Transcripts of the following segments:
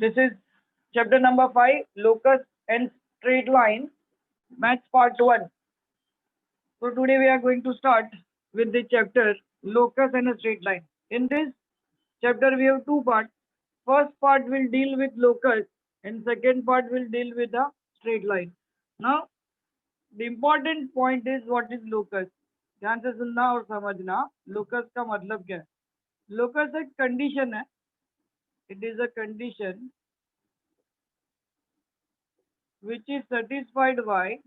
This is chapter number 5, locus and straight line, maths part 1. So today we are going to start with the chapter locus and a straight line. In this chapter we have two parts. First part will deal with locus and second part will deal with a straight line. Now the important point is what is locus. ध्यान से सुनना और समझना locus का मतलब क्या है. Locus एक condition है. It is a condition which is satisfied by,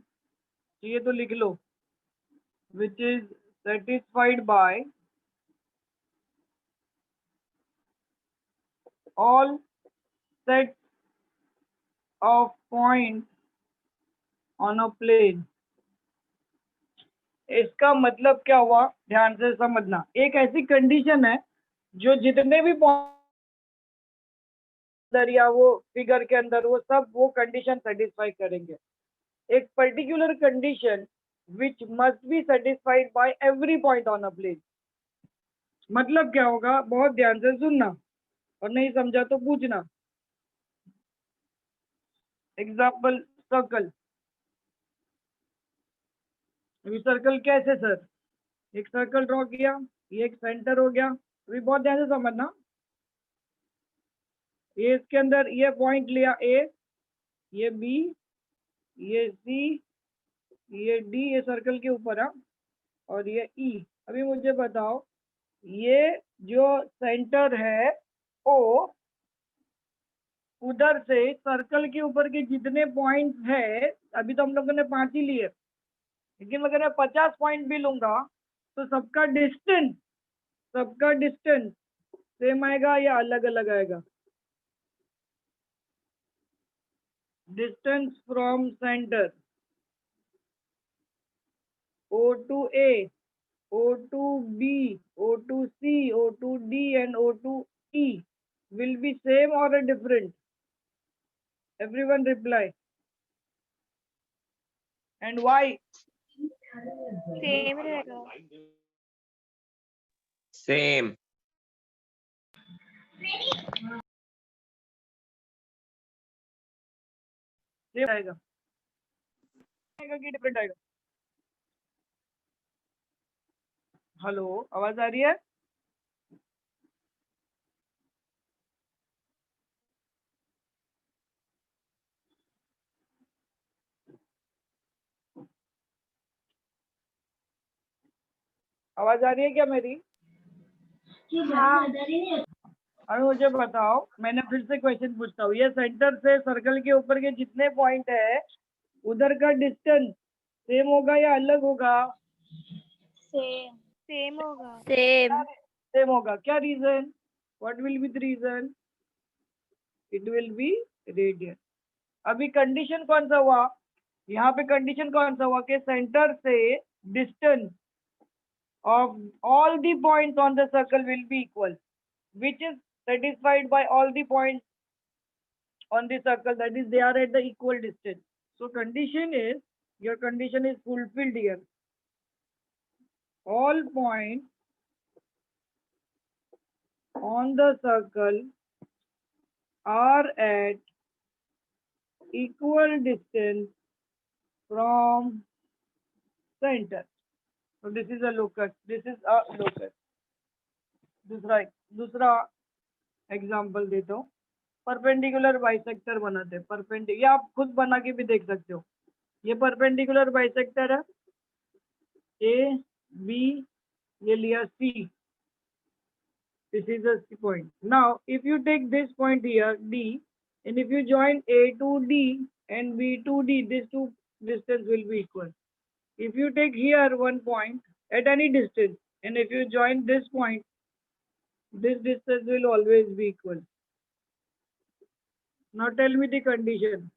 ये तो लिख लो, which is satisfied by all sets of points on a plane. इसका मतलब क्या हुआ, ध्यान से समझना. एक ऐसी कंडीशन है जो जितने भी अंदर या वो फिगर के अंदर वो सब वो कंडीशन सेटिस्फाई करेंगे. एक particular condition which must be satisfied by every point on a plane. मतलब क्या होगा, बहुत ध्यान से सुनना और नहीं समझा तो पूछना. Example circle. अभी सर्कल कैसे सर, एक सर्कल ड्रॉ किया, ये एक सेंटर हो गया. अभी बहुत ध्यान से समझना. ये इसके अंदर ये पॉइंट लिया ए, ये बी, ये सी, ये डी, ये सर्कल के ऊपर है और ये ई. अभी मुझे बताओ, ये जो सेंटर है ओ, उधर से सर्कल के ऊपर के जितने पॉइंट्स है, अभी तो हम लोगों ने 5 ही लिए, लेकिन अगर मैं 50 पॉइंट भी लूंगा तो सबका डिस्टेंस सेम आएगा या अलग अलग आएगा. Distance from centre O to A, O to B, O to C, O to D and O to E will be same or a different? Everyone reply. And why? Same रहेगा. Same. Same आएगा कि different आएगा? Hello, आवाज आ रही है? आवाज आ रही है क्या मेरी? अभी मुझे बताओ, मैंने फिर से क्वेश्चन पूछता हूँ. ये सेंटर से सर्कल के ऊपर के जितने पॉइंट है उधर का डिस्टेंस सेम होगा या अलग होगा? सेम होगा. सेम होगा. क्या reason? What will be the reason? It will be radius. अभी कंडीशन कौन सा हुआ, यहाँ पे कंडीशन कौन सा हुआ कि सेंटर से distance of all the points on the circle will be equal, which is satisfied by all the points on the circle, that is they are at the equal distance. So condition is, your condition is fulfilled here. All points on the circle are at equal distance from center. So this is a locus. This is a locus. दूसरा example देता हूँ. Perpendicular bisector बनाते हैं. Perpendicular, ये आप खुद बना के भी देख सकते हो. ये परपेंडिकुलर बाइसेक्टर है, ए बी, ये लिया C. This is a point. Now if you take this point here D and if you join A to D and B to D, these two distance will be equal. If you take here one point at any distance and if you join this point, this distance will always be equal. Now tell me the condition.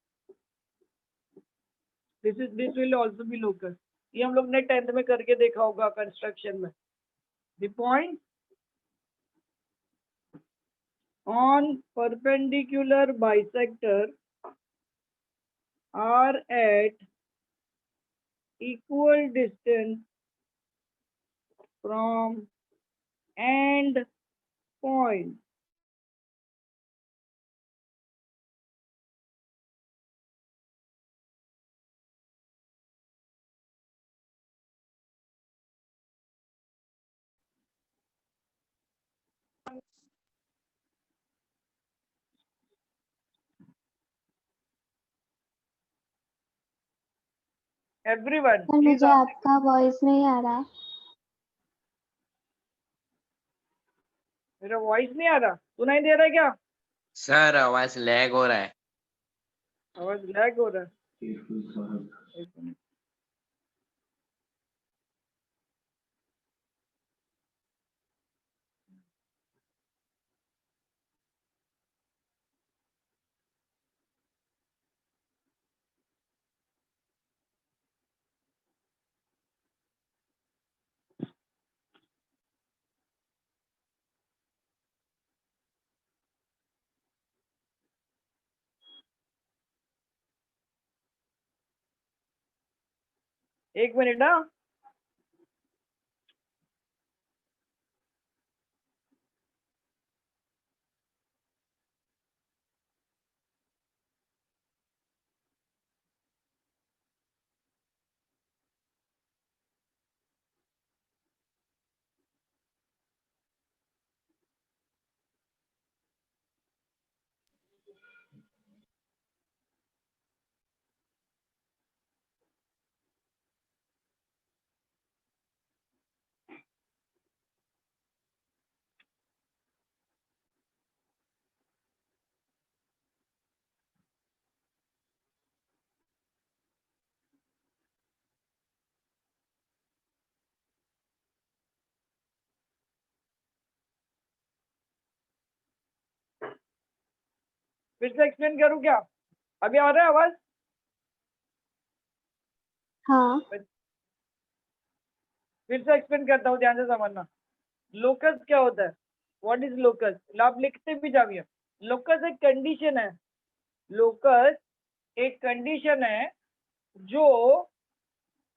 This will also be locus. ये हम लोग ने 10th में करके देखा होगा construction में. The point on perpendicular bisector are at equal distance from end point. Everyone sir please मुझे आपका वॉइस नहीं आ रहा। मेरा वॉइस नहीं आ रहा, सुनाई दे रहा है क्या? सर आवाज लैग हो रहा है। आवाज लैग हो रहा है। एक मिनट। एक मिनट ना। फिर से एक्सप्लेन करूं क्या? अभी आ रहा है आवाज? हाँ। फिर से एक्सप्लेन करता हूँ, ध्यान से समझना। लोकस क्या होता है? What is locus? आप लिखते भी जाइए। लोकस एक कंडीशन है। लोकस एक कंडीशन है जो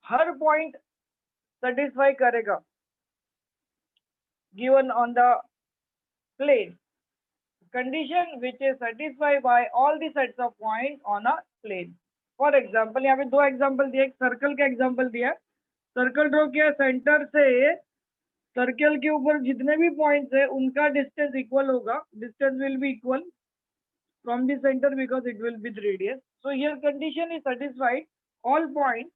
हर पॉइंट सेटिस्फाई करेगा given on the plane. Condition which is satisfied by all the sets of points on a plane. For example यहाँ पे दो एग्जाम्पल दिए, एक सर्कल का एग्जाम्पल दिया है। सर्कल ड्रॉ किया, सेंटर से सर्कल के ऊपर जितने भी पॉइंट्स है उनका डिस्टेंस इक्वल होगा। Distance will be equal from the center because it will be the radius. So here condition is satisfied. All points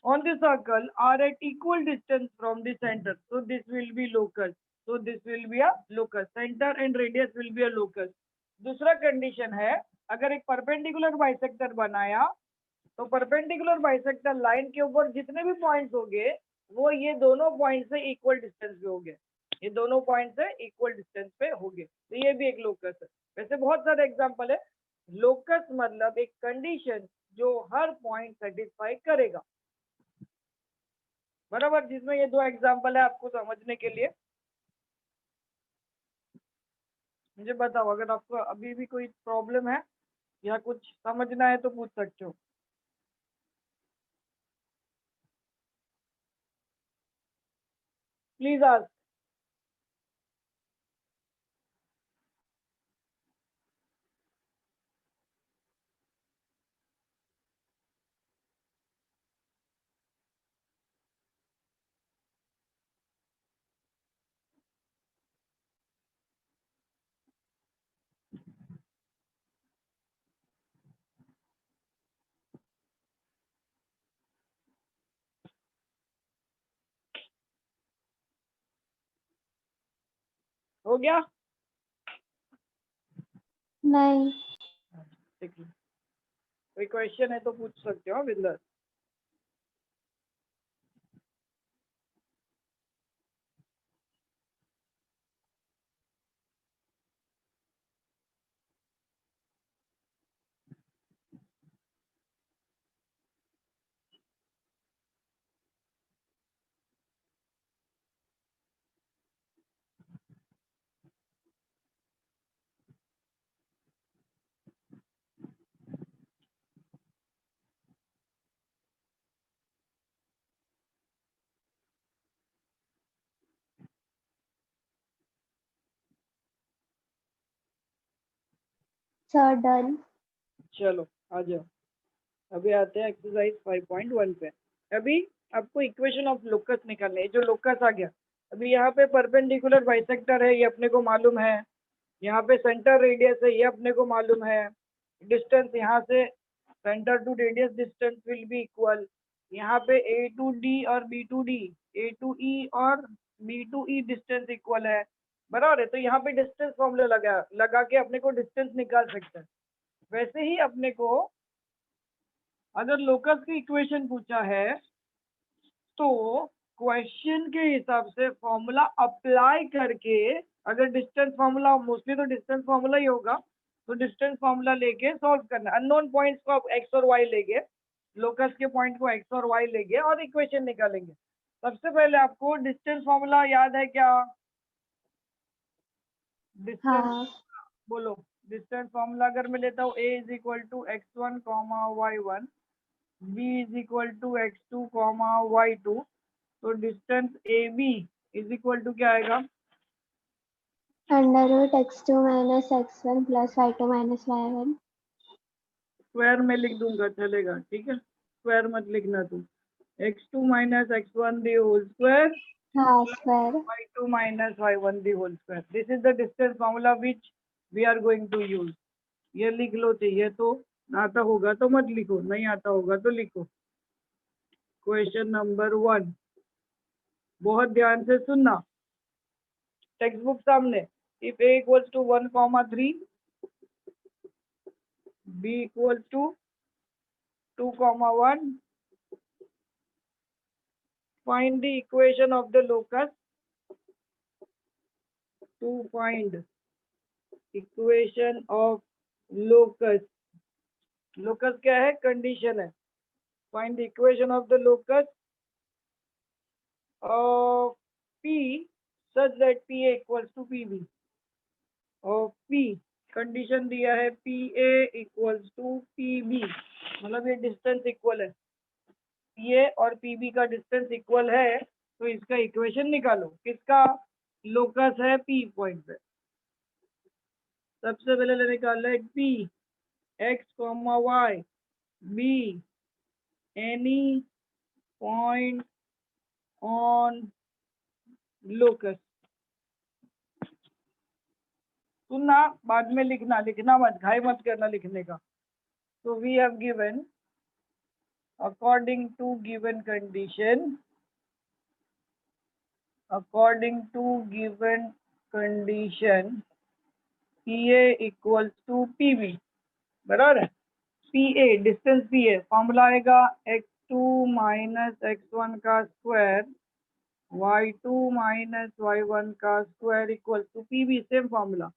on the circle are at equal distance from the center. So this will be locus. So this will be a locus. Center and radius will be a locus. दूसरा condition है, अगर एक perpendicular bisector बनाया तो perpendicular bisector line के ऊपर जितने भी पॉइंट्स होंगे वो ये दोनों पॉइंट से इक्वल डिस्टेंस पे होंगे। ये दोनों पॉइंट से इक्वल डिस्टेंस पे होंगे, तो ये भी एक लोकस है। वैसे बहुत सारे एग्जांपल है। लोकस मतलब एक कंडीशन जो हर पॉइंट सेटिस्फाई करेगा। बराबर, जिसमें ये दो एग्जांपल है आपको समझने के लिए। मुझे बताओ, अगर आपको अभी भी कोई प्रॉब्लम है या कुछ समझना है तो पूछ सकते हो। Please ask. हो गया? नहीं। ठीक है, कोई क्वेश्चन है तो पूछ सकते हो बिंदर। Sir done. चलो आ जाओ, अभी आते हैं एक्सरसाइज 5.1 पे। अभी आपको इक्वेशन ऑफ लोकस निकालने है। जो लोकस आ गया, अभी यहाँ पे परपेंडिकुलर बाइसेक्टर है, ये अपने को मालूम है। यहाँ पे सेंटर रेडियस है, ये अपने को मालूम है। डिस्टेंस यहाँ से centre to radius distance will be equal. यहाँ पे ए टू डी और B to D, A to E और B to E distance equal है, बराबर है। तो यहाँ पे डिस्टेंस फॉर्मूला लगा के अपने को डिस्टेंस निकाल सकते हैं। वैसे ही अपने को अगर लोकस की इक्वेशन पूछा है तो क्वेश्चन के हिसाब से फॉर्मूला अप्लाई करके, अगर डिस्टेंस फॉर्मूला, मोस्टली तो डिस्टेंस फॉर्मूला ही होगा, तो डिस्टेंस फॉर्मूला लेके सॉल्व करना। अननोन पॉइंट्स को आप एक्स और वाई लेंगे, लोकस के पॉइंट को एक्स और वाई लेंगे और इक्वेशन निकालेंगे। सबसे पहले आपको डिस्टेंस फॉर्मूला याद है क्या? डिस्टेंस हाँ बोलो। डिस्टेंस फॉर्मूला अगर मैं लेता हूँ a is equal to x1 comma y1, b is equal to x2 comma y2, तो distance AB is equal to क्या आएगा? √x2 - x1 + y2 - y1। Square में लिख दूंगा चलेगा, ठीक है, स्क्वायर मत लिखना तुम। x2 - x1 the whole square, हाँ square. y2 - y1 the whole square. This is the distance formula which we are going to use. ये लिख लो, चाहिए तो, आता होगा तो मत लिखो, नहीं आता होगा तो लिखो। क्वेश्चन नंबर 1, बहुत ध्यान से सुनना, टेक्स्ट बुक सामने। If a equals to 1,3, b equals to 2,1, find the equation of the locus, to find equation of locus। locus क्या है? कंडीशन है। find the equation of the locus of p such that pa equals to pb। और p condition दिया है pa equals to pb, मतलब ये distance equal है, pa और pb का डिस्टेंस इक्वल है, तो इसका इक्वेशन निकालो। किसका? लोकस है p पॉइंट पे। सबसे पहले निकाल है p x, y, b any point on locus। सुनना, बाद में लिखना, लिखना मत, घाई मत करना लिखने का। तो we have given according to given condition, according to given condition PA equals to PB, बराबर है। PA डिस्टेंस PA, फॉर्मूला आएगा x2 - x1 का स्क्वायर y2 - y1 का square equals to PB। Same formula,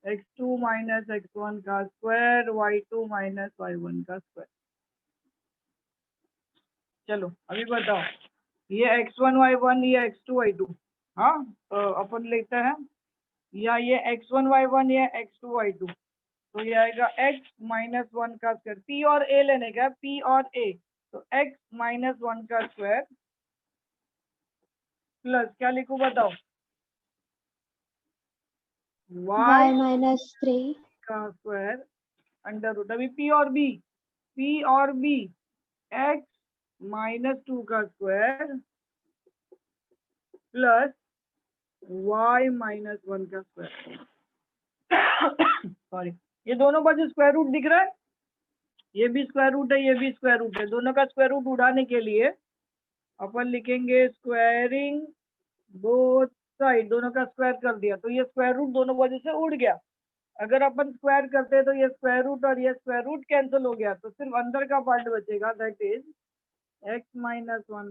x2 - x1 का square y2 - y1 का square. चलो अभी बताओ, ये x1 y1, ये x2 y2, हाँ तो अपन लेते हैं, या ये x1 y1 या x2 y2, तो ये आएगा x - 1 का स्क्वायर। p और a लेने का, p और a, तो x - 1 का स्क्वायर प्लस क्या लिखूं बताओ? y y - 3। का स्क्वायर अंडर रूट। अभी p और b, x - 2 का स्क्वायर प्लस y - 1 का स्क्वायर। सॉरी, ये दोनों का जो स्क्वायर रूट दिख रहा है, ये भी स्क्वायर रूट है, ये भी स्क्वायर रूट है। दोनों का स्क्वायर रूट उड़ाने के लिए अपन लिखेंगे स्क्वायरिंग बोथ साइड। दोनों का स्क्वायर कर दिया तो ये स्क्वायर रूट दोनों वजह से उड़ गया। अगर अपन स्क्वायर करते तो ये स्क्वायर रूट और ये स्क्वायर रूट कैंसिल हो गया, तो सिर्फ अंदर का पार्ट बचेगा, दैट इज x - 1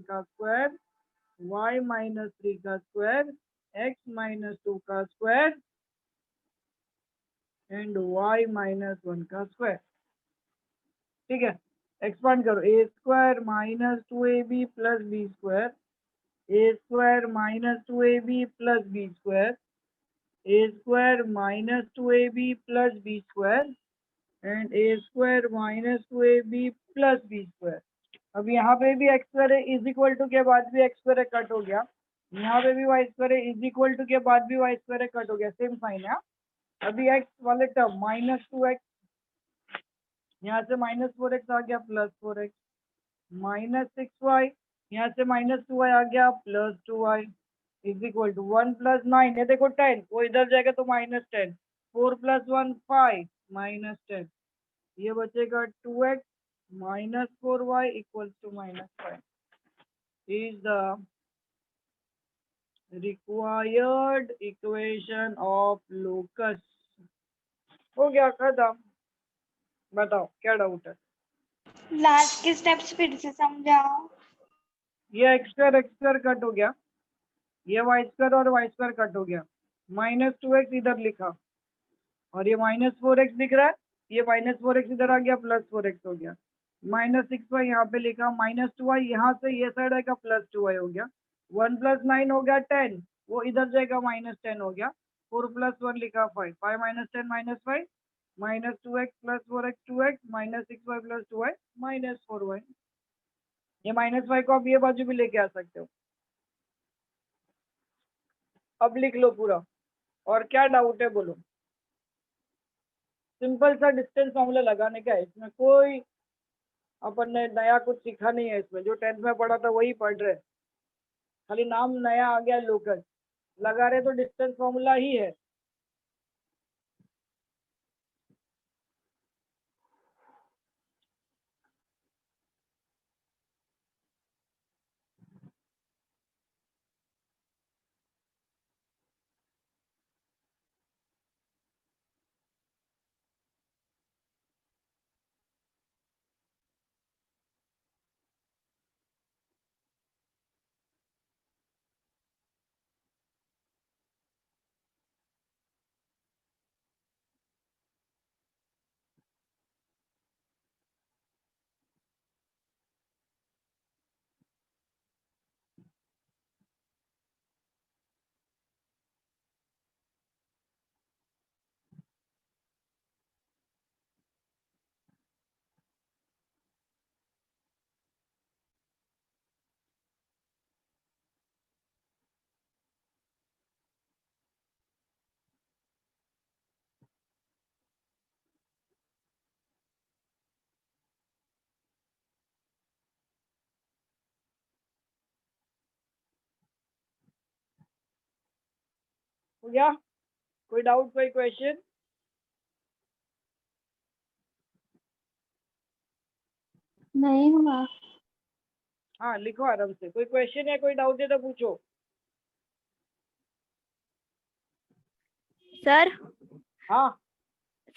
का स्क्वायर, y - 3 का स्क्वायर, x - 2 का स्क्वायर एंड y - 1 का स्क्वायर। ठीक है, एक्सपांड करो, a square - 2ab plus b square, a square - 2ab plus b square, a square - 2ab plus b square and a square - 2ab plus b square. अब यहाँ पे भी X square is equal to के बाद भी X square cut हो गया, यहाँ पे भी Y square is equal to के बाद भी वाई स्क्वायर कट हो गया, सेम साइन है। अभी एक्स वाले टर्म -2x, यहाँ से -4x आ गया प्लस 4x, -6y, यहाँ से -2y आ गया plus 2y, is equal to 1 plus 9, ये देखो 10, वो इधर जाएगा तो -10, 4 प्लस 1 5 -10, ये बचेगा 2x minus 4y equals to -5 is the required equation of locus. हो गया खत्म। बताओ क्या डाउट है? लास्ट के स्टेप्स फिर से समझाओ। ये x स्क्वायर कट हो गया, ये y स्क्वायर और y स्क्वायर कट हो गया, -2x इधर लिखा और ये -4x दिख रहा है, ये -4x इधर आ गया, +4x हो गया, -6y यहाँ पे लिखा, -2y यहाँ से ये साइड आएगा, +2y हो गया, 1 प्लस 9 हो गया 10, वो इधर जाएगा, -10 हो गया, 4 प्लस 1 लिखा 5, 5 - 10 -5, -2x plus 4x 2x, -6y plus 2y -4y। ये -5 को आप ये बाजू भी लेके आ सकते हो। अब लिख लो पूरा, और क्या डाउट है बोलो। सिंपल सा डिस्टेंस फॉर्मूला लगाने का है, इसमें कोई अपन ने नया कुछ सीखा नहीं है, इसमें जो 10th में पढ़ा था वही पढ़ रहे, खाली नाम नया आ गया लोकस, लगा रहे तो डिस्टेंस फॉर्मूला ही है। हो गया? कोई डाउट, कोई क्वेश्चन? नहीं हुआ। हाँ लिखो आराम से, कोई क्वेश्चन या कोई डाउट है तो पूछो। सर हाँ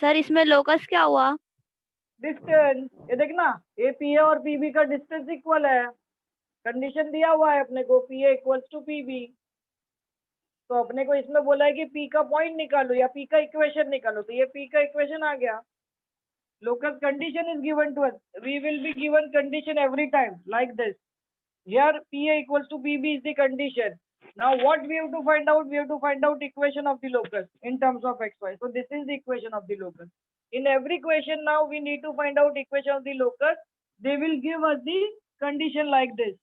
सर इसमें लोकस क्या हुआ? डिस्टेंस, ये देखना, ए पी ए और पीबी का डिस्टेंस इक्वल है, कंडीशन दिया हुआ है अपने को, P A equals to PB, तो अपने को इसमें बोला है कि पी का पॉइंट निकालो या पी का इक्वेशन निकालो, तो ये पी का इक्वेशन आ गया। Locus condition is given to us. We will be given condition every time like this. Here PA equals to PB is the condition. Now what we have to find out? We have to find out equation of the locus in terms of xy. So this is the equation of the locus. In every equation now we need to find out equation of the locus. They will give us the condition like this.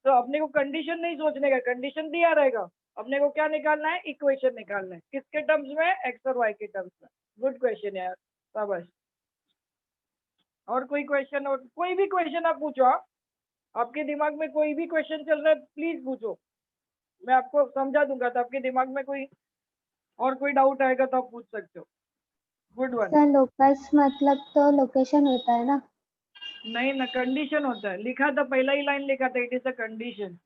तो अपने को condition नहीं सोचने का, condition दिया रहेगा, अपने को क्या निकालना है? इक्वेशन निकालना है, किसके टर्म्स में? एक्स और वाई के टर्म्स में। गुड क्वेश्चन यार, शाबाश। और कोई क्वेश्चन? और कोई भी क्वेश्चन आप पूछो, आपके दिमाग में कोई भी क्वेश्चन चल रहा है प्लीज पूछो, मैं आपको समझा दूंगा। तो आपके दिमाग में कोई और कोई डाउट आएगा तो आप पूछ सकते हो। Good one. सर लोकस मतलब तो लोकेशन होता है ना? नहीं ना, कंडीशन होता है, लिखा था पहला ही लाइन लिखा था, इट इज अ कंडीशन।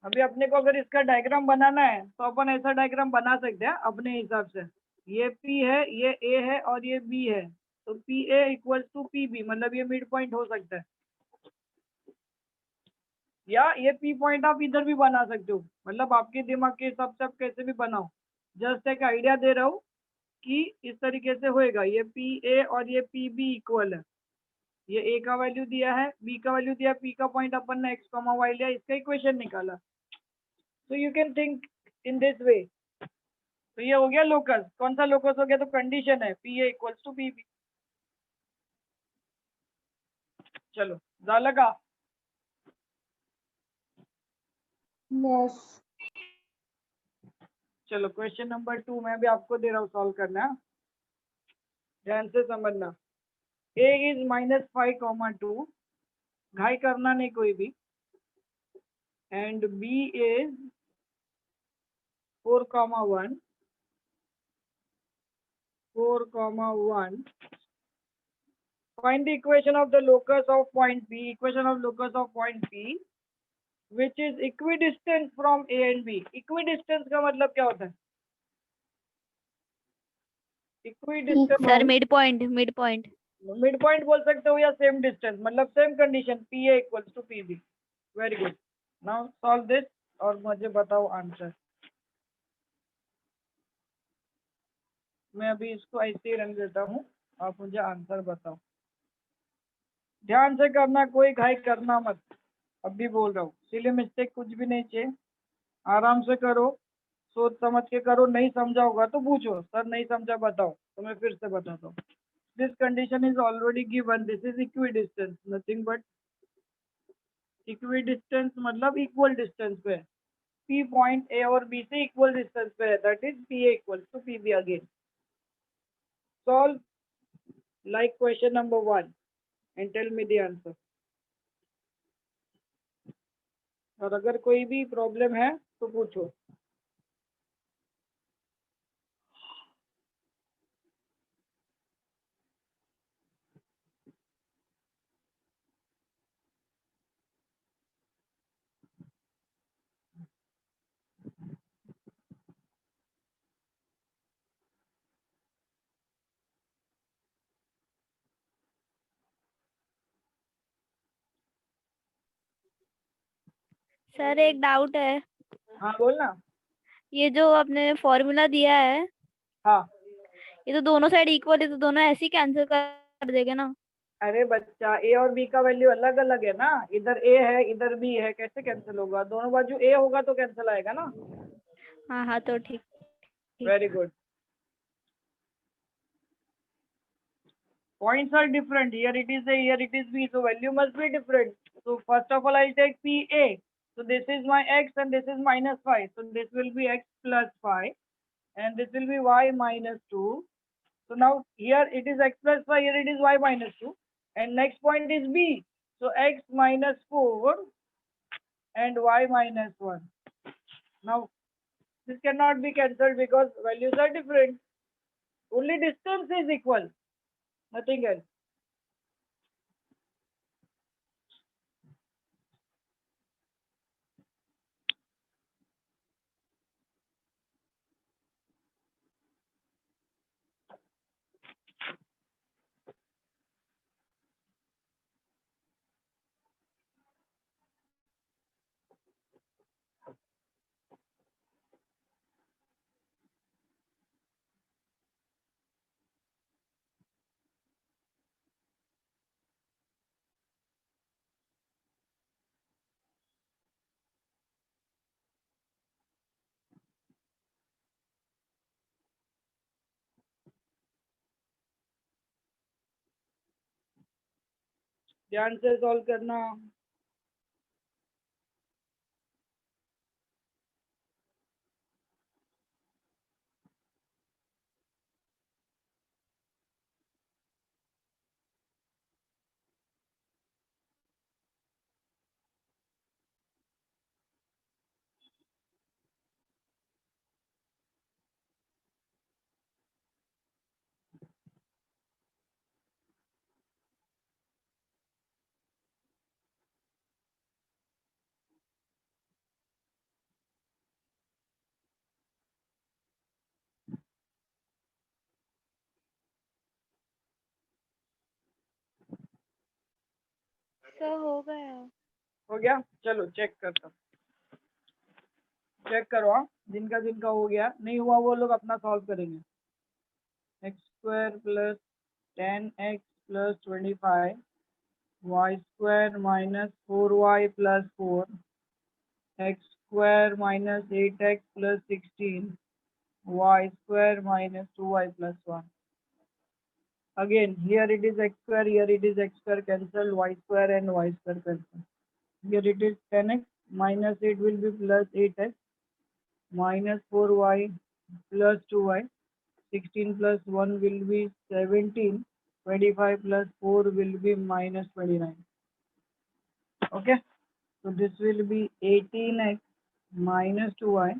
अभी अपने को अगर इसका डायग्राम बनाना है तो अपन ऐसा डायग्राम बना सकते हैं अपने हिसाब से। ये P है, ये A है और ये B है, तो P A equal to P B, मतलब ये मिड पॉइंट हो सकता है, या ये P पॉइंट आप इधर भी बना सकते हो, मतलब आपके दिमाग के हिसाब से आप कैसे भी बनाओ। जस्ट एक आइडिया दे रहा हूँ कि इस तरीके से होएगा, ये पी ए और ये पी बी इक्वल है, ये ए का वैल्यू दिया है, बी का वैल्यू दिया, पी का पॉइंट अपन ने एक्स कॉमा वाई लिया, इसका इक्वेशन निकाला। So you can think in this way. तो ये हो गया लोकस। कौन सा लोकस हो गया? तो कंडीशन है P A equals to P B. चलो झालं का? यस। चलो क्वेश्चन नंबर 2 मैं भी आपको दे रहा हूँ सॉल्व करना, ध्यान से समझना। a इज -5, 2, घाई करना नहीं कोई भी, and b is 4, 1, 4, 1. Find the equation of the locus of point P, equation of locus of point P, which is equidistant from A and B. Equidistance का मतलब क्या होता है? Equidistance sir Equal. Mid point mid point mid point बोल सकते हो या same distance, मतलब same condition P A equals to P B. Very good, now solve this और मुझे बताओ आंसर। मैं अभी इसको ऐसे ही रख देता हूँ, आप मुझे आंसर बताओ। ध्यान से करना, कोई घाई करना मत, अभी बोल रहा हूँ, सिली मिस्टेक कुछ भी नहीं चाहिए, आराम से करो, सोच समझ के करो। नहीं समझा होगा तो पूछो, सर नहीं समझा बताओ, तो मैं फिर से बताता हूँ। This condition is already given, this is equidistance, nothing but equidistance मतलब इक्वल डिस्टेंस पे, पी पॉइंट ए और बी से इक्वल डिस्टेंस पे है, that is P A equal to P B. Again solve like question number 1 and tell me the answer. और अगर कोई भी प्रॉब्लम है तो पूछो। सर एक डाउट है, हाँ बोलना। ये जो आपने फॉर्मूला दिया है, हाँ, ये तो दोनों साइड इक्वल है, तो दोनों ऐसे ही कैंसिल कर देंगे ना? अरे बच्चा ए और बी का वैल्यू अलग अलग है ना, इधर ए है इधर बी है, कैसे कैंसिल होगा? दोनों बाजू ए होगा तो कैंसिल आएगा ना। हाँ हाँ, तो ठीक ठीक। Very good. Points are different. Here it is A, here it is B. So value must be different. So first of all, I'll take PA. So this is my x and this is -5. So this will be x plus 5 and this will be y minus 2. So now here it is x plus 5, here it is y minus 2. And next point is B. So x minus 4 and y minus 1. Now this cannot be cancelled because values are different. Only distance is equal, nothing else. ध्यान से solve करना। Sir हो गया। हो गया, चलो check करता हूँ, चेक करो। हाँ, जिनका हो गया, नहीं हुआ वो लोग अपना सॉल्व करेंगे। X square plus 10x plus 25, Y square minus 4y plus 4, X square minus 8x plus 16, Y square minus 2y plus 1. Again, here it is x square, here it is x square cancelled, y square and y square cancelled. Here it is 10x minus 8 will be plus 8x. -4y plus 2y. 16 plus 1 will be 17. 25 plus 4 will be -29. Okay, so this will be 18x minus 2y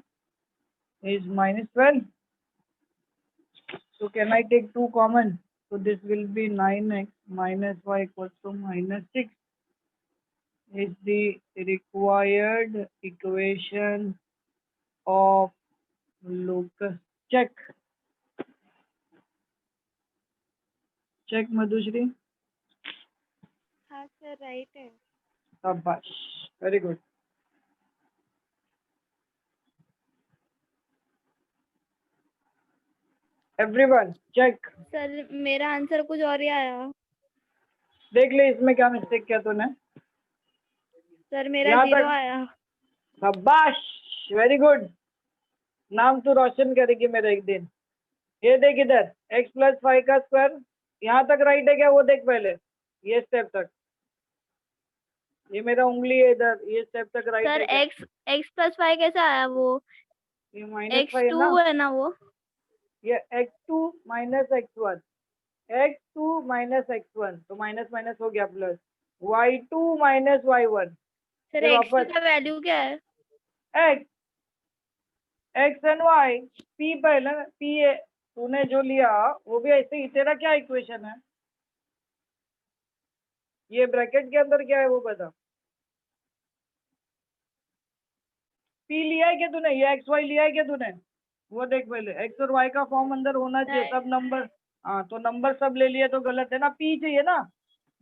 is -12. So can I take 2 common? So this will be 9x minus y equals to -6 is the required equation of locus. Check. Check Madhushri. हाँ sir right है. Shabash. Very good. Everyone check. Sir मेरा answer कुछ और ही आया. देख ले इसमें क्या मिस्टेक किया तूने. सर मेरा यहाँ 0 तक. आया. शाबाश. Very good. नाम तू रोशन करेगी मेरा एक दिन. ये देख इधर x प्लस 5 का स्क्वायर यहाँ तक राइट है क्या वो देख पहले. ये स्टेप तक. ये मेरा उंगली है इधर. ये स्टेप तक राइट सर है क्या? x प्लस 5 कैसे आया वो. ये -5 है x2 ना. है ना वो. ये x2 minus x1. x2 minus x1 तो माइनस माइनस हो गया plus. y2 minus y1. Sir फिर x2 वापस का वैल्यू क्या है. x and y. p पहले p है. तूने जो लिया वो भी ऐसे ही. तेरा क्या इक्वेशन है. ये ब्रैकेट के अंदर क्या है वो बता. p लिया है क्या तूने. ये एक्स वाई लिया है क्या तूने. वो देख पहले. x और y का फॉर्म अंदर होना चाहिए नहीं. तब नंबर. हाँ तो नंबर सब ले लिए तो गलत है ना. p चाहिए ना.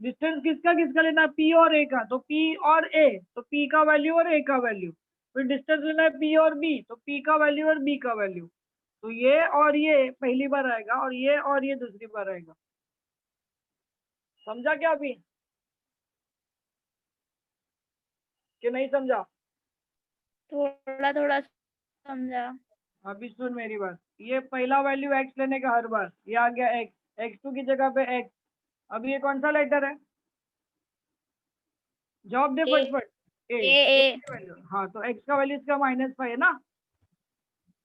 डिस्टेंस किसका किसका लेना है. p और a का. तो p और a तो p का वैल्यू और a का वैल्यू. फिर डिस्टेंस लेना है p और b तो p का वैल्यू और b का वैल्यू. तो ये और ये पहली बार आएगा और ये दूसरी बार आएगा. समझा क्या अभी कि नहीं समझा. थोड़ा थोड़ा समझा. अभी सुन मेरी बात. ये पहला वैल्यू x लेने का हर बार. ये आ गया x. x2 की जगह पे x. अब ये कौन सा लेटर है. जवाब दे A. फटफट. a. A. की वैल्यू. हाँ तो x का वैल्यू इसका -5 है ना.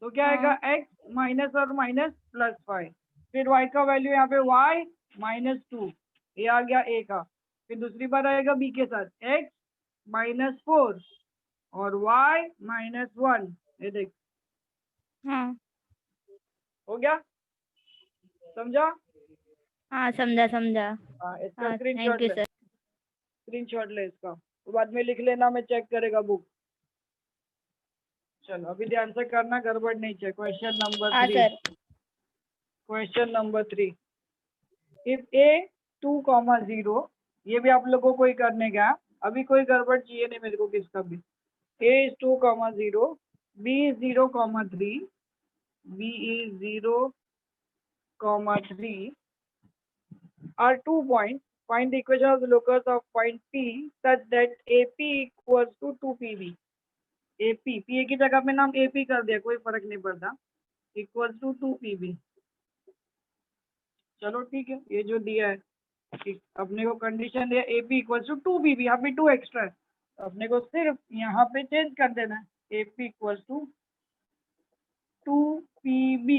तो क्या आएगा x माइनस और माइनस +5. फिर y का वैल्यू यहाँ पे y -2. ये आ गया a का. फिर दूसरी बार आएगा b के साथ x -4 और y -1. ये देख हाँ हो गया. समझा. हाँ समझा समझा. हाँ इसका हाँ स्क्रीनशॉट थैंक यू ले. सर. स्क्रीनशॉट ले इसका. तो बाद में लिख लेना. मैं चेक करेगा बुक. चलो अभी ध्यान से करना. गड़बड़ नहीं चाहिए. क्वेश्चन नंबर हाँ 3. Sir. Question number 3. If a 2,0. ये भी आप लोगों को ही करने का. अभी कोई गड़बड़ चाहिए नहीं मेरे को किसका भी. a is 2,0. b is 0,3. b is 0,3 are 2 points. Find the equation of the locus of point P such that AP equals to 2PB. AP PA की जगह पे नाम AP कर दिया. कोई फर्क नहीं पड़ता. Equals to 2PB. चलो ठीक है. ये जो दिया है ठीक. अपने को कंडीशन दिया AP इक्वल्स टू 2PB. यहाँ पे 2 एक्स्ट्रा है. अपने को सिर्फ यहाँ पे चेंज कर देना है. AP equals to 2PB.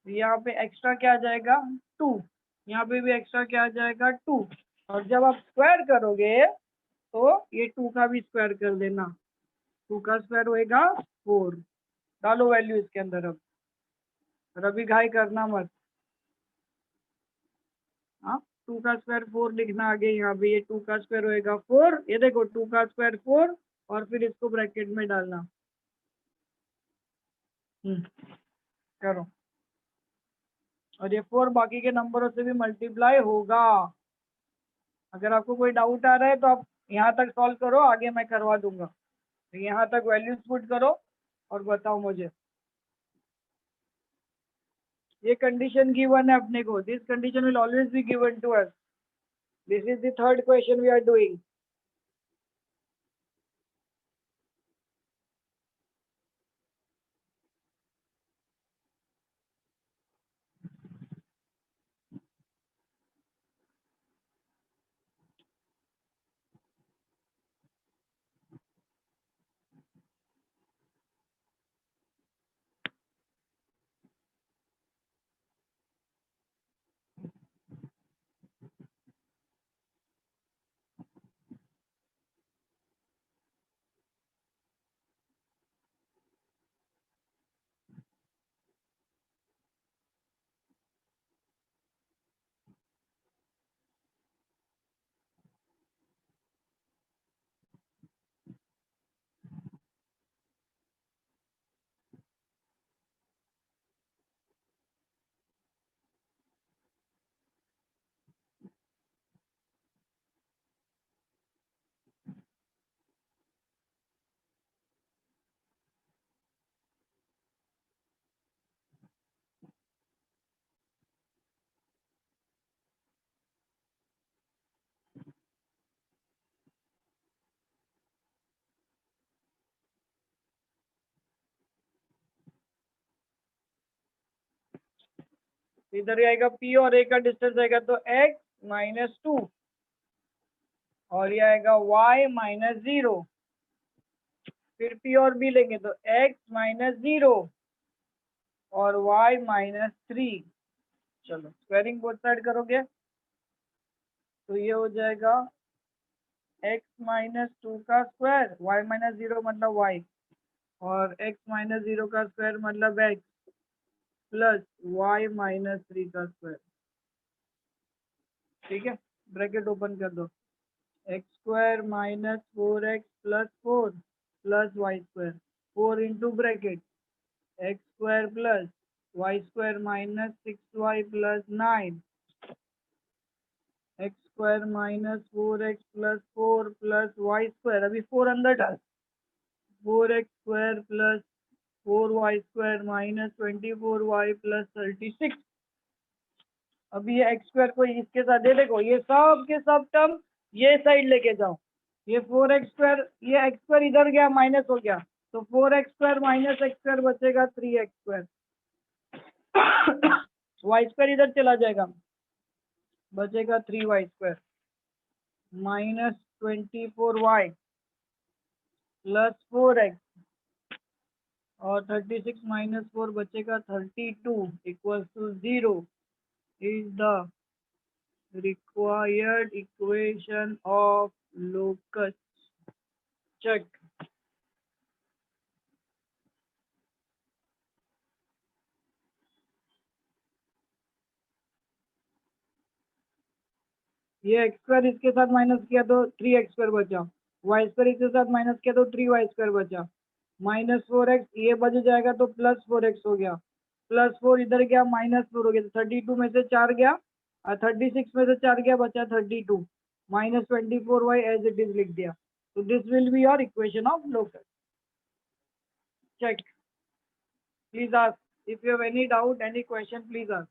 यहाँ पे एक्स्ट्रा क्या आ जाएगा 2. यहाँ पे भी एक्स्ट्रा क्या आ जाएगा 2. और जब आप स्क्वायर करोगे तो ये 2 का भी स्क्वायर कर देना. 2 का स्क्वायर होएगा 4. डालो वैल्यू इसके अंदर. अब रवि घाई करना मत. हाँ 2 का स्क्वायर 4 लिखना आगे. यहाँ पे ये 2 का स्क्वायर होएगा 4. ये देखो 2 का स्क्वायर 4 और फिर इसको ब्रैकेट में डालना. करो. और ये 4 बाकी के नंबरों से भी मल्टीप्लाई होगा. अगर आपको कोई डाउट आ रहा है तो आप यहाँ तक सॉल्व करो. आगे मैं करवा दूंगा. यहाँ तक वैल्यूज पुट करो और बताओ मुझे. ये कंडीशन गिवन है अपने को. This condition will always be given to us. This is the third question we are doing. इधर ही आएगा p और a का डिस्टेंस आएगा तो x माइनस 2 और ये आएगा y माइनस 0। फिर p और b लेंगे तो x माइनस 0 और y माइनस 3। चलो स्क्वायरिंग बोथ साइड करोगे तो ये हो जाएगा x माइनस 2 का स्क्वायर, y माइनस 0 मतलब y, और x माइनस 0 का स्क्वायर मतलब x प्लस y माइनस 3 का स्क्वायर। ठीक है, ब्रैकेट ओपन कर दो। x square minus 4x plus 4 plus y square, 4 into bracket x square plus y square minus 6y plus 9, x square minus 4x plus 4 plus y square, अभी 4 अंदर डाल, 4x square plus 4y square minus 24y plus 36। अभी ये x square को इसके साथ दे देखो, ये सब के सब टर्म ये साइड लेके जाओ। ये 4x स्क्वायर, ये x स्क्वायर इधर गया माइनस हो गया तो 4x square minus x square बचेगा 3x स्क्वायर। y स्क्वायर इधर चला जाएगा, बचेगा 3y square minus 24y plus 4x और 36 माइनस 4 बचेगा 32 equals to 0 is the required equation of locus. Check. ये x स्क्वायर इसके साथ माइनस किया तो 3x स्क्वायर बचा, y स्क्वायर इसके साथ माइनस किया तो 3y स्क्वायर बचा, माइनस 4x ये बच जाएगा तो प्लस 4x हो गया, प्लस 4 इधर गया माइनस 4 हो गया, 32 में से 4 गया और 36 में से 4 गया बचा 32, minus 24y as it is लिख दिया। तो this will be your equation of locus. Check, please ask if you have any doubt, any question, please ask.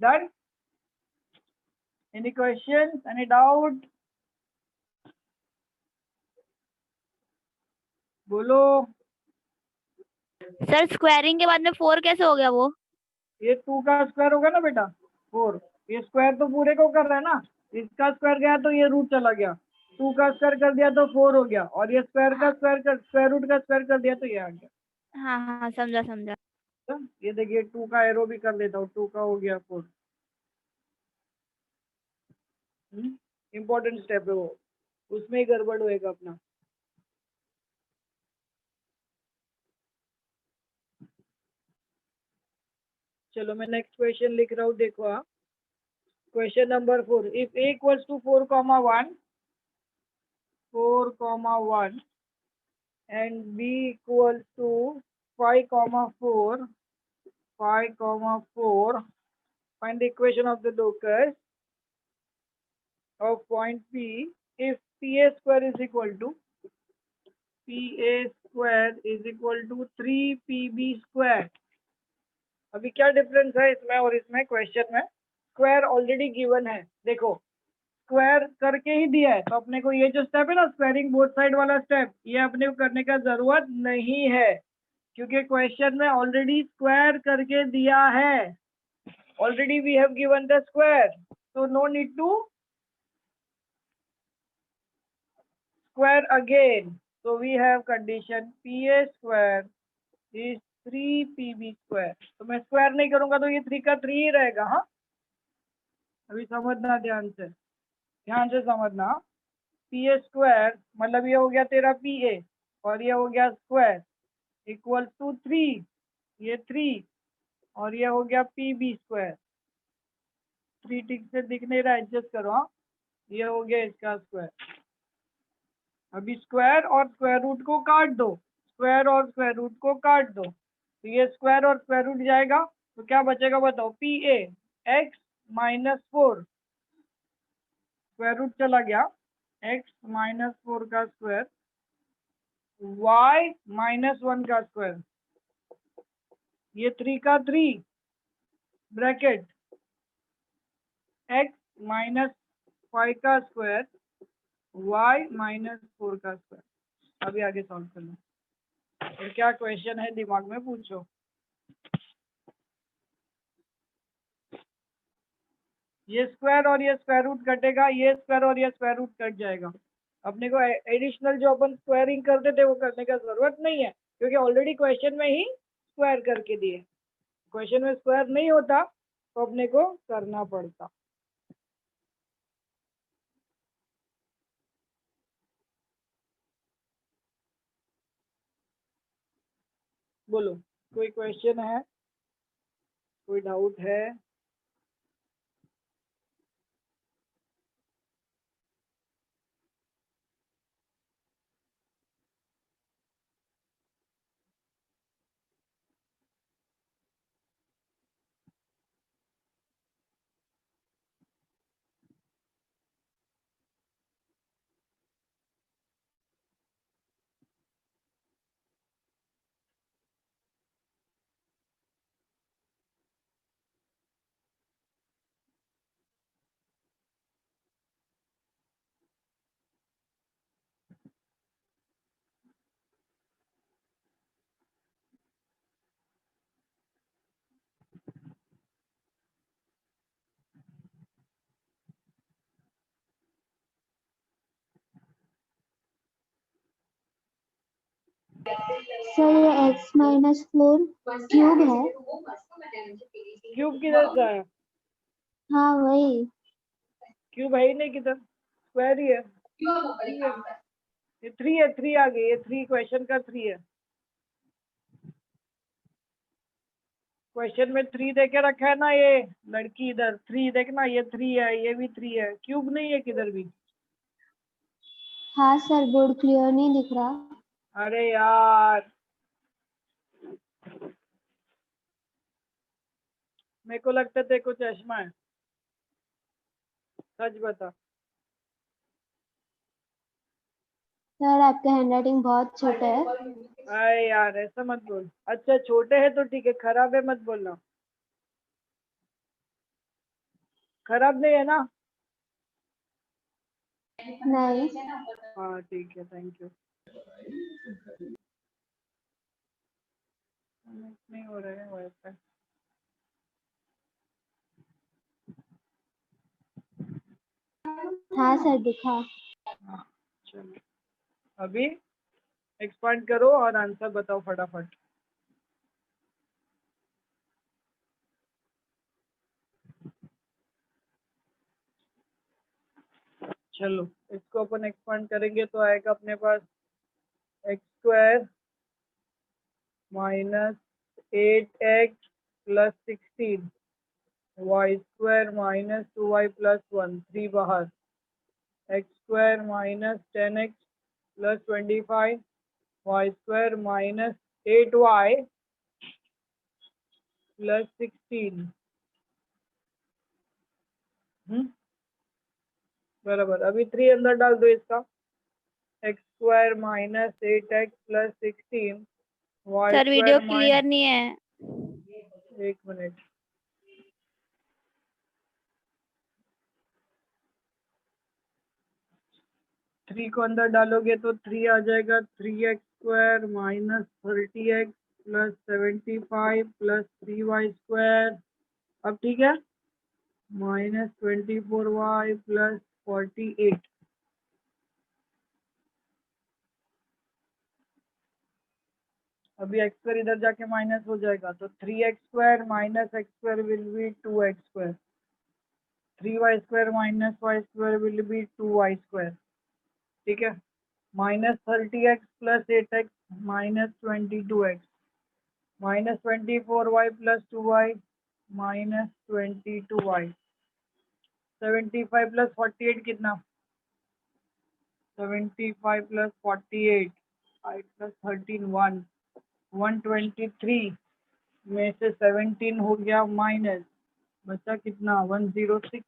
Done? Any questions? Any doubt? बोलो। सर स्क्वायरिंग के बाद में 4 कैसे हो गया वो? ये 2 का स्क्वायर होगा ना बेटा 4, ये स्क्वायर तो पूरे को कर रहा है ना, इसका स्क्वायर गया तो ये रूट चला गया, 2 का स्क्वायर कर दिया तो 4 हो गया, और ये स्क्वायर का स्क्वायर कर स्क्वायर रूट का स्क्वायर कर दिया तो ये आ गया। हाँ हाँ समझा समझा। तो ये देखिए 2 का एरो भी कर देता हूँ, 2 का हो गया 4। इम्पोर्टेंट स्टेप है वो, उसमें ही गड़बड़ होएगा अपना। चलो मैं नेक्स्ट क्वेश्चन लिख रहा हूँ, देखो आप। Question number 4, if a equals to 4,1 and b equals to 5,4 find the equation of the locus of point P if PA square is equal to 3PB square। अभी क्या डिफरेंस है इसमें और इसमें? क्वेश्चन में स्क्वायर ऑलरेडी गिवन है, देखो square करके ही दिया है, तो अपने को ये जो स्टेप है ना स्क्वायरिंग बोथ साइड वाला स्टेप, ये अपने को करने का जरूरत नहीं है क्योंकि क्वेश्चन में ऑलरेडी स्क्वायर करके दिया है। already we have given the square, so no need to square again. So we have condition PA square is 3PB square. तो मैं स्क्वायर नहीं करूंगा तो ये 3 का 3 ही रहेगा। हाँ, अभी समझना ध्यान से समझना। PA स्क्वायर मतलब ये हो गया तेरा PA और ये हो गया स्क्वायर इक्वल टू 3, ये 3 और ये हो गया PB स्क्वायर। 3 ठीक से दिख नहीं रहा, एडजस्ट करो। हाँ, ये हो गया इसका स्क्वायर। अभी स्क्वायर और स्क्वायर रूट को काट दो, स्क्वायर और स्क्वायर रूट को काट दो, तो ये स्क्वायर और स्क्वायर रूट जाएगा तो क्या बचेगा बताओ? PA x minus 4, square root चला गया, x माइनस 4 का स्क्वायर y माइनस 1 का स्क्वायर, ये 3 का 3 ब्रैकेट x माइनस 5 का स्क्वायर y माइनस 4 का स्क्वायर। अभी आगे सॉल्व कर लो। और क्या क्वेश्चन है दिमाग में पूछो। ये स्क्वायर और ये स्क्वायर रूट कटेगा, ये स्क्वायर और ये स्क्वायर रूट कट जाएगा। अपने को एडिशनल जो अपन स्क्वायरिंग करते थे वो करने का जरूरत नहीं है, क्योंकि ऑलरेडी क्वेश्चन में ही स्क्वायर करके दिए। क्वेश्चन में स्क्वायर नहीं होता तो अपने को करना पड़ता। बोलो, कोई क्वेश्चन है, कोई डाउट है? सर ये x माइनस 4 क्यूब है। क्यूब किधर से आया? हाँ वही। क्यूब है ही नहीं किधर, स्क्वायर ही है। ये 3 है, 3 आ गई, ये 3 क्वेश्चन का 3 है। क्वेश्चन में 3 देके रखा है ना, ये लड़की इधर 3 देखना, ये 3 है, ये भी 3 है, क्यूब नहीं है किधर भी। हाँ सर, बोर्ड क्लियर नहीं दिख रहा। अरे यार, मेरे को लगता है तेरे को चश्मा है, सच बता। सर आपका हैंडराइटिंग बहुत छोटा है। अरे यार ऐसा मत बोल। अच्छा छोटे है तो ठीक है, खराब है मत बोलना। खराब नहीं है ना? नहीं। हाँ ठीक है, थैंक यू। नहीं हो रहा है वाईफाई। हाँ सर दिखा। हाँ चलो, अभी एक्सपांड करो और आंसर बताओ फटाफट। चलो इसको अपन एक्सपांड करेंगे तो आएगा अपने पास x square minus 8x plus 16, Y square minus 2y plus 1, 3 बाहर, x square minus 10x plus 25, Y square minus 8y plus 16। बराबर। अभी 3 अंदर डाल दो इसका, x square minus 8x plus 16, y sir video square clear नहीं है। एक मिनट, थ्री को अंदर डालोगे तो 3 आ जाएगा, 3x square minus 30x plus 75 plus 3y square अब ठीक है, -24y + 48। अभी x² इधर जाके माइनस हो जाएगा, तो 3x² - x² will be 2x², 3y² - y² will be 2y²। ठीक है, -30x + 8x -22x, -24y + 2y -22y, 75 + 48 कितना, 75 + 48, 5 + 13 123 में से 17 हो गया माइनस, बचा कितना 106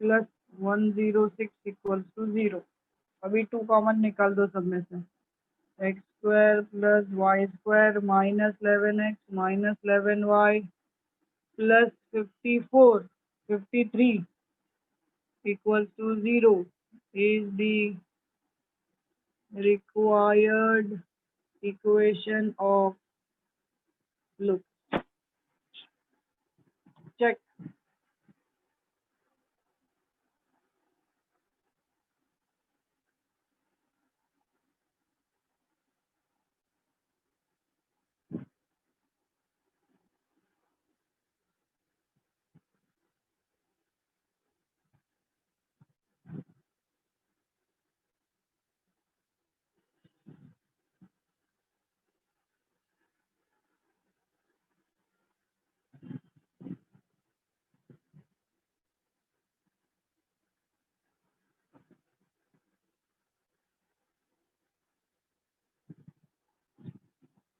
+ 106 = 0। अभी 2 कॉमन निकाल दो सब में से, x² + y² -11x -11y + 54 53 = 0 is the required equation of look. Check.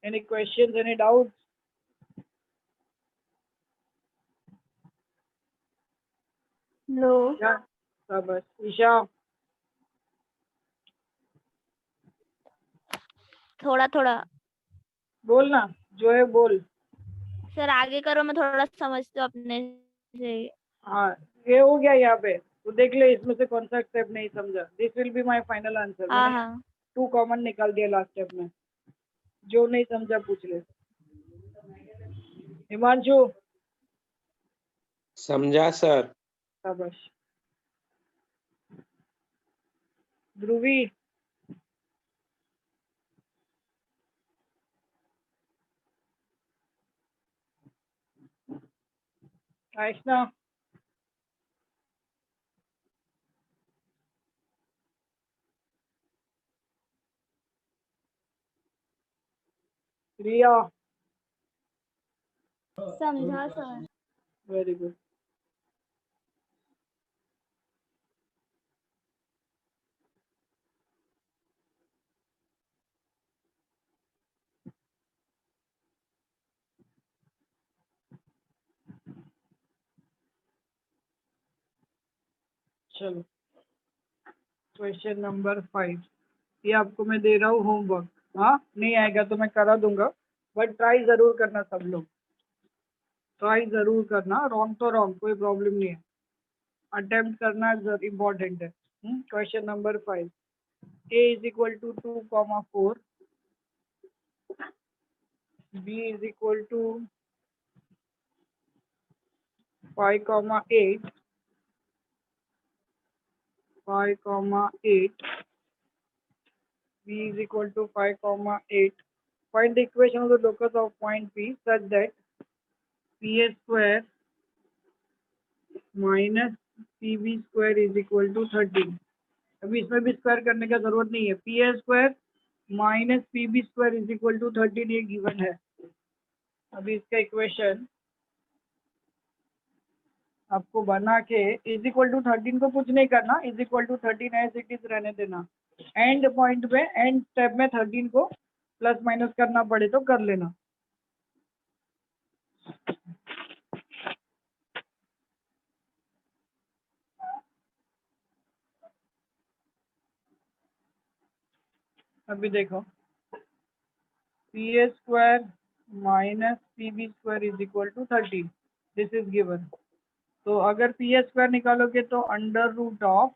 Any questions, any doubts? No. Yeah, बस ईशा थोड़ा थोड़ा बोल ना, जो है बोल। सर आगे करो, मैं थोड़ा समझती हूँ अपने से। हाँ, ये हो गया यहाँ पे, तो देख ले इसमें से कौन सा स्टेप नहीं समझा। This will be my final answer. हाँ मैंने हाँ 2 कॉमन निकाल दिया लास्ट स्टेप में, जो नहीं समझा पूछ ले। हिमांशु समझा सर। शाबाश। ध्रुवी आयशना रिया समझा सर। Very good. चलो क्वेश्चन नंबर 5, ये आपको मैं दे रहा हूँ होमवर्क। हाँ, नहीं आएगा तो मैं करा दूंगा, बट ट्राई जरूर करना सब लोग, ट्राई जरूर करना। रॉन्ग तो रॉन्ग, कोई प्रॉब्लम नहीं है, अटेम्प्ट करना इम्पोर्टेंट है। Question number 5, a = 2, 4, b = 5, 8, 5, 8, b = 5, 8. Find the equation of the locus of point P such that PA² minus PB² = 13। अभी इसमें भी स्क्वायर करने का जरूरत नहीं है। PA² minus PB² = 13 ये गिवन है। अभी इसका इक्वेशन आपको बना के =13 को कुछ नहीं करना, =13 एज इट इज रहने देना। एंड पॉइंट पे, एंड स्टेप में 13 को प्लस माइनस करना पड़े तो कर लेना। अभी देखो, PA² minus PB² = 13, this is given. तो अगर PA² निकालोगे तो √of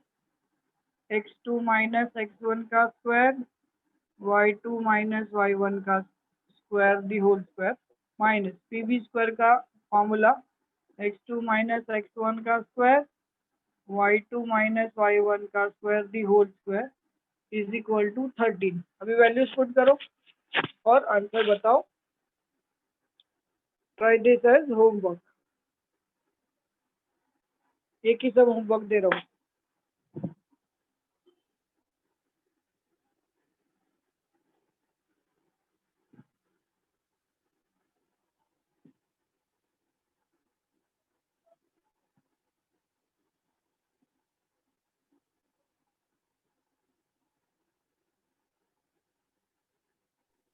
x2 - x1 का स्क्वायर, y2 - y1 का square the whole square, minus PB² का फॉर्मूला x2 माइनस x1 का स्क्वायर y2 माइनस y1 का square the whole square is equal to 13। अभी वैल्यूज पुट करो और आंसर बताओ। Try this as homework. एक ही सब होमवर्क दे रहा हूँ।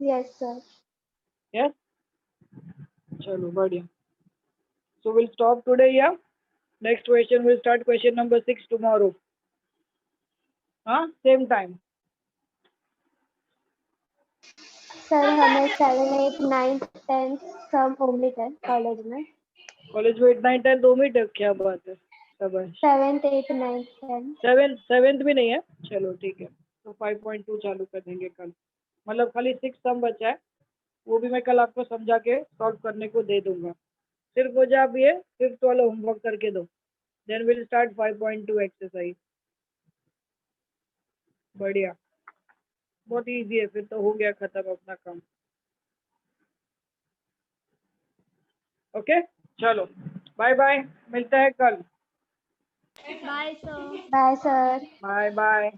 Yes, sir. Yes? चलो बढ़िया। So we'll stop today, yeah? Next question we'll start question number 6 tomorrow. हाँ, same time. सर हमें 7, 8, 9, 10 सब ओमिट है कॉलेज में। कॉलेज में 8, 9, 10 दो मिनट है, क्या बात है। शाबाश। 7th, 8, 9, 10 सेवेंथ भी नहीं है, चलो ठीक है। तो 5.2 चालू कर देंगे कल। मतलब खाली 6 सम बचा है, वो भी मैं कल आपको समझा के सॉल्व करने को दे दूंगा। सिर्फ मुझे आप ये 5th वाला होमवर्क करके दो, देन विल स्टार्ट 5.2 एक्सरसाइज। बढ़िया, बहुत इजी है, फिर तो हो गया खत्म अपना काम। ओके चलो, बाय बाय, मिलते हैं कल। Bye sir. Bye bye.